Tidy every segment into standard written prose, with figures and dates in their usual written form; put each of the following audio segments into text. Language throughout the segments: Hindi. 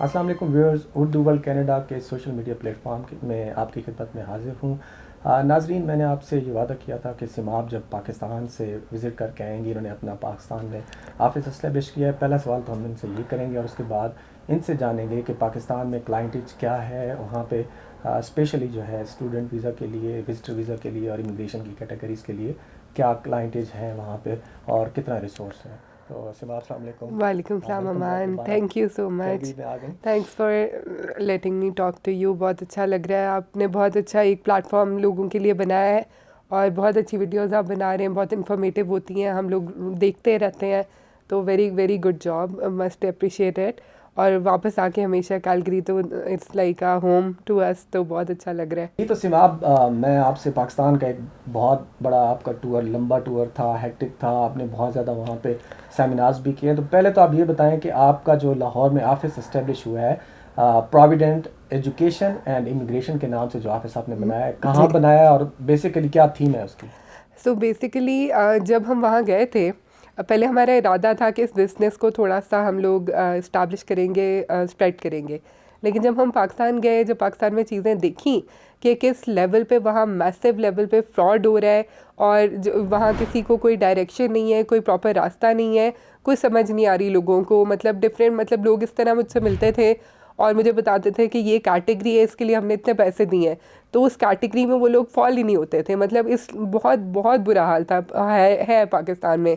अस्सलाम वालेकुम व्यूअर्स, उर्दू वर्ल्ड कनाडा के सोशल मीडिया प्लेटफॉर्म में आपकी खिदमत में हाजिर हूँ। नाजरीन, मैंने आपसे ये वादा किया था कि सिमाब जब पाकिस्तान से विज़िट करके आएंगी, इन्होंने अपना पाकिस्तान में ऑफिस इस्टेब्लिश किया है। पहला सवाल तो हम इनसे ये करेंगे और उसके बाद इनसे जानेंगे कि पाकिस्तान में क्लाइंटेज क्या है वहाँ पे, स्पेशली जो है स्टूडेंट वीज़ा के लिए, विजिटर वीज़ा के लिए और इमिग्रेशन की कैटेगरीज़ के लिए क्या क्लाइंटेज हैं वहाँ पे और कितना रिसोर्स है। तो सिमाब, अस्सलाम वालेकुम। वालेकुम सलाम वेलकम बैक अमान, दोबारा। Thank you so much. कैबी में आ गई। Thanks for letting me talk to you. बहुत अच्छा लग रहा है, आपने बहुत अच्छा एक प्लेटफॉर्म लोगों के लिए बनाया है और बहुत अच्छी वीडियोस आप बना रहे हैं, बहुत इन्फॉर्मेटिव होती हैं, हम लोग देखते रहते हैं। तो very very good job, must appreciate it. और वापस आके हमेशा कैलगरी तो it's like a home to us, तो बहुत अच्छा लग रहा है। ये तो सिमाब, मैं आपसे पाकिस्तान का एक बहुत बड़ा आपका टूर, लंबा टूर था, हेक्टिक था, आपने बहुत ज़्यादा वहाँ पे सेमिनार्स भी किए। तो पहले तो आप ये बताएं कि आपका जो लाहौर में ऑफिस इस्टेब्लिश हुआ है, प्रोविडेंट एजुकेशन एंड इमिग्रेशन के नाम से जो ऑफिस आपने बनाया है, कहाँ जी। बनाया है और बेसिकली क्या थीम है उसकी। सो बेसिकली जब हम वहाँ गए थे, पहले हमारा इरादा था कि इस बिज़नेस को थोड़ा सा हम लोग इस्टेब्लिश करेंगे, स्प्रेड करेंगे। लेकिन जब हम पाकिस्तान गए, जब पाकिस्तान में चीज़ें देखी कि किस लेवल पे वहाँ मैसिव लेवल पे फ्रॉड हो रहा है और जो वहाँ किसी को कोई डायरेक्शन नहीं है, कोई प्रॉपर रास्ता नहीं है, कोई समझ नहीं आ रही लोगों को। मतलब डिफरेंट, मतलब लोग इस तरह मुझसे मिलते थे और मुझे बताते थे कि ये कैटेगरी है, इसके लिए हमने इतने पैसे दिए हैं, तो उस कैटेगरी में वो लोग फॉल ही नहीं होते थे। मतलब इस बहुत बहुत बुरा हाल था, है पाकिस्तान में।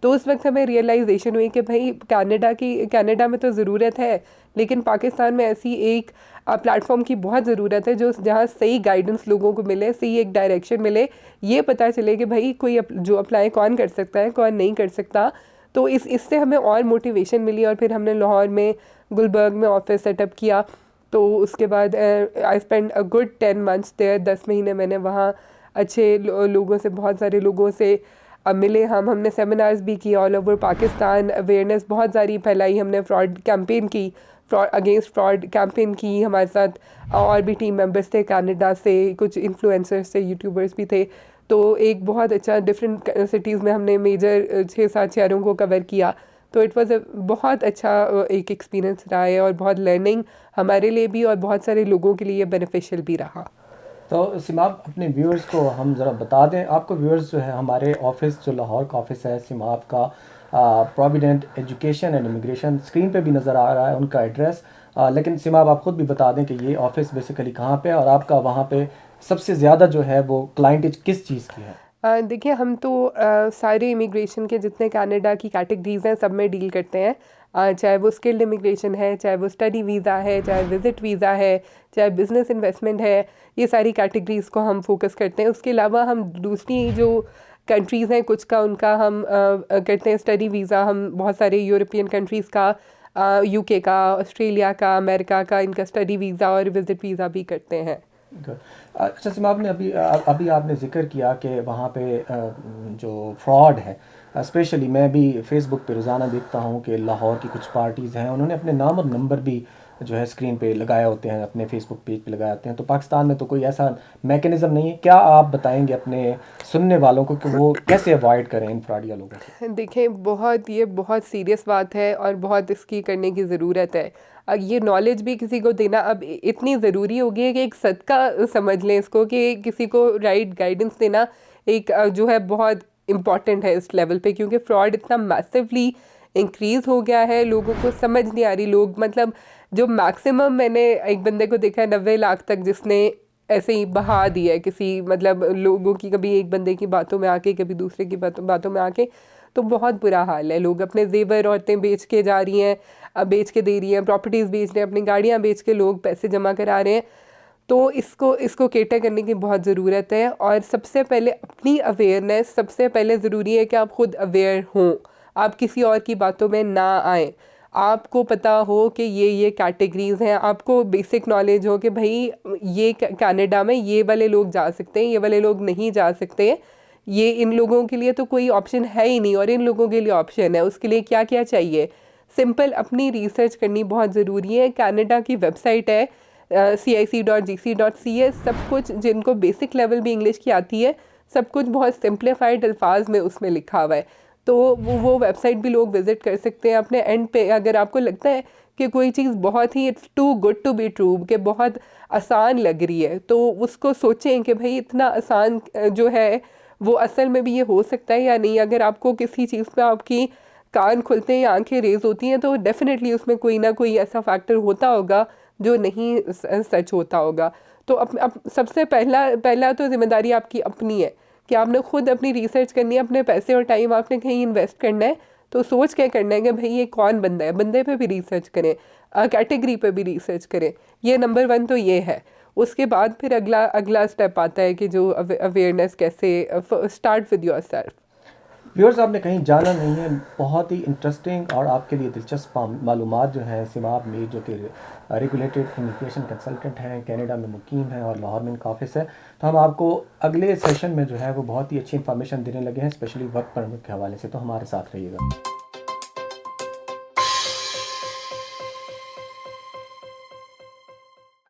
तो उस वक्त हमें रियलाइजेशन हुई कि भाई कनाडा में तो ज़रूरत है, लेकिन पाकिस्तान में ऐसी एक प्लेटफॉर्म की बहुत ज़रूरत है जो जहाँ सही गाइडेंस लोगों को मिले, सही एक डायरेक्शन मिले, ये पता चले कि भाई कोई जो अप्लाई कौन कर सकता है, कौन नहीं कर सकता। तो इससे हमें और मोटिवेशन मिली और फिर हमने लाहौर में गुलबर्ग में ऑफिस सेटअप किया। तो उसके बाद I spend a good 10 months there, 10 महीने मैंने वहाँ अच्छे लोगों से, बहुत सारे लोगों से मिले। हमने सेमिनार्स भी किए ऑल ओवर पाकिस्तान, अवेयरनेस बहुत सारी फैलाई हमने, फ्रॉड कैंपेन की, फ्रॉड अगेंस्ट फ्रॉड कैंपेन की। हमारे साथ और भी टीम मेंबर्स थे कनाडा से, कुछ इन्फ्लुएंसर्स थे, यूट्यूबर्स भी थे। तो एक बहुत अच्छा डिफरेंट सिटीज़ में हमने मेजर 6-7 शहरों को कवर किया। तो इट वाज़ अ बहुत अच्छा एक एक्सपीरियंस रहा है और बहुत लर्निंग हमारे लिए भी और बहुत सारे लोगों के लिए बेनिफिशियल भी रहा। तो सिमाब, अपने व्यूअर्स को हम ज़रा बता दें, आपको व्यूअर्स जो है हमारे ऑफिस, जो लाहौर का ऑफिस है सिमाब का, provident education and immigration, screen पे भी नज़र आ रहा है उनका एड्रेस। लेकिन सिमाब, आप ख़ुद भी बता दें कि ये ऑफिस बेसिकली कहाँ पे है और आपका वहाँ पे सबसे ज़्यादा जो है वो क्लाइंटेज किस चीज़ की है। देखिए, हम तो सारे इमिग्रेशन के जितने कनाडा की कैटेगरीज़ हैं सब में डील करते हैं। चाहे वो स्किल्ड इमिग्रेशन है, चाहे वो स्टडी वीज़ा है, चाहे विज़िट वीज़ा है, चाहे बिज़नेस इन्वेस्टमेंट है, ये सारी कैटेगरीज़ को हम फोकस करते हैं। उसके अलावा हम दूसरी जो कंट्रीज़ हैं कुछ का, उनका हम करते हैं स्टडी वीज़ा। हम बहुत सारे यूरोपियन कंट्रीज़ का, यूके का, ऑस्ट्रेलिया का, अमेरिका का, इनका स्टडी वीज़ा और विज़िट वीज़ा भी करते हैं। Good. अच्छा सिमाब ने अभी आपने ज़िक्र किया कि वहाँ पे जो फ्रॉड है, स्पेशली मैं भी फेसबुक पे रोज़ाना देखता हूँ कि लाहौर की कुछ पार्टीज़ हैं, उन्होंने अपने नाम और नंबर भी जो है स्क्रीन पे लगाए होते हैं, अपने फेसबुक पेज पे लगाए होते हैं। तो पाकिस्तान में तो कोई ऐसा मैकेनिज़्म नहीं है। क्या आप बताएंगे अपने सुनने वालों को कि वो कैसे अवॉइड करें इन फ्रॉडिया लोगों से। देखें, ये बहुत सीरियस बात है और बहुत इसकी करने की ज़रूरत है। ये नॉलेज भी किसी को देना अब इतनी ज़रूरी हो गई है कि एक सदका समझ लें इसको, कि किसी को राइट गाइडेंस देना एक जो है बहुत इम्पॉर्टेंट है इस लेवल पे, क्योंकि फ्रॉड इतना मैसिवली इंक्रीज़ हो गया है, लोगों को समझ नहीं आ रही। लोग मतलब जो मैक्सिमम मैंने एक बंदे को देखा है 90 लाख तक, जिसने ऐसे ही बहा दिया है किसी, मतलब लोगों की, कभी एक बंदे की बातों में आके, कभी दूसरे की बातों बातों में आके। तो बहुत बुरा हाल है। लोग अपने जेवर औरतें बेच के जा रही हैं, बेच के दे रही हैं, प्रॉपर्टीज़ बेच रहे हैं, अपनी गाड़ियाँ बेच के लोग पैसे जमा करा रहे हैं। तो इसको केटर करने की बहुत ज़रूरत है। और सबसे पहले अपनी अवेयरनेस, सबसे पहले ज़रूरी है कि आप खुद अवेयर हों, आप किसी और की बातों में ना आएँ। आपको पता हो कि ये कैटेगरीज़ हैं, आपको बेसिक नॉलेज हो कि भाई ये कनाडा में ये वाले लोग जा सकते हैं, ये वाले लोग नहीं जा सकते, ये इन लोगों के लिए तो कोई ऑप्शन है ही नहीं और इन लोगों के लिए ऑप्शन है। उसके लिए क्या क्या चाहिए, सिंपल अपनी रिसर्च करनी बहुत ज़रूरी है। कनाडा की वेबसाइट है cic.gc.ca, सब कुछ, जिनको बेसिक लेवल भी इंग्लिश की आती है, सब कुछ बहुत सिंप्लीफाइड अल्फाज में उसमें लिखा हुआ है। तो वो वेबसाइट भी लोग विज़िट कर सकते हैं। अपने एंड पे अगर आपको लगता है कि कोई चीज़ बहुत ही it's too good to be true, कि बहुत आसान लग रही है, तो उसको सोचें कि भाई इतना आसान जो है वो असल में भी ये हो सकता है या नहीं। अगर आपको किसी चीज़ पे आपकी कान खुलते हैं या आंखें रेज होती हैं, तो डेफिनेटली उसमें कोई ना कोई ऐसा फैक्टर होता होगा जो नहीं सच होता होगा। तो सबसे पहला तो जिम्मेदारी आपकी अपनी है कि आपने खुद अपनी रिसर्च करनी है, अपने पैसे और टाइम आपने कहीं इन्वेस्ट करना है, तो सोच के करना है कि भाई ये कौन बंदा है, बंदे पे भी रिसर्च करें, कैटेगरी पे भी रिसर्च करें। ये नंबर 1 तो ये है। उसके बाद फिर अगला अगला स्टेप आता है कि जो अवेयरनेस कैसे start with your self. Viewers, आपने कहीं जाना नहीं है, बहुत ही इंटरेस्टिंग और आपके लिए दिलचस्प मालूमात जो हैं सिमाब मीर, जो कि रेगुलेटेड इमिग्रेशन कंसल्टेंट हैं, कनाडा में मुकीम हैं और लाहौर में इनका ऑफिस है। तो हम आपको अगले सेशन में जो है वो बहुत ही अच्छी इन्फॉर्मेशन देने लगे हैं, स्पेशली वर्क परमिट के हवाले से। तो हमारे साथ रहिएगा।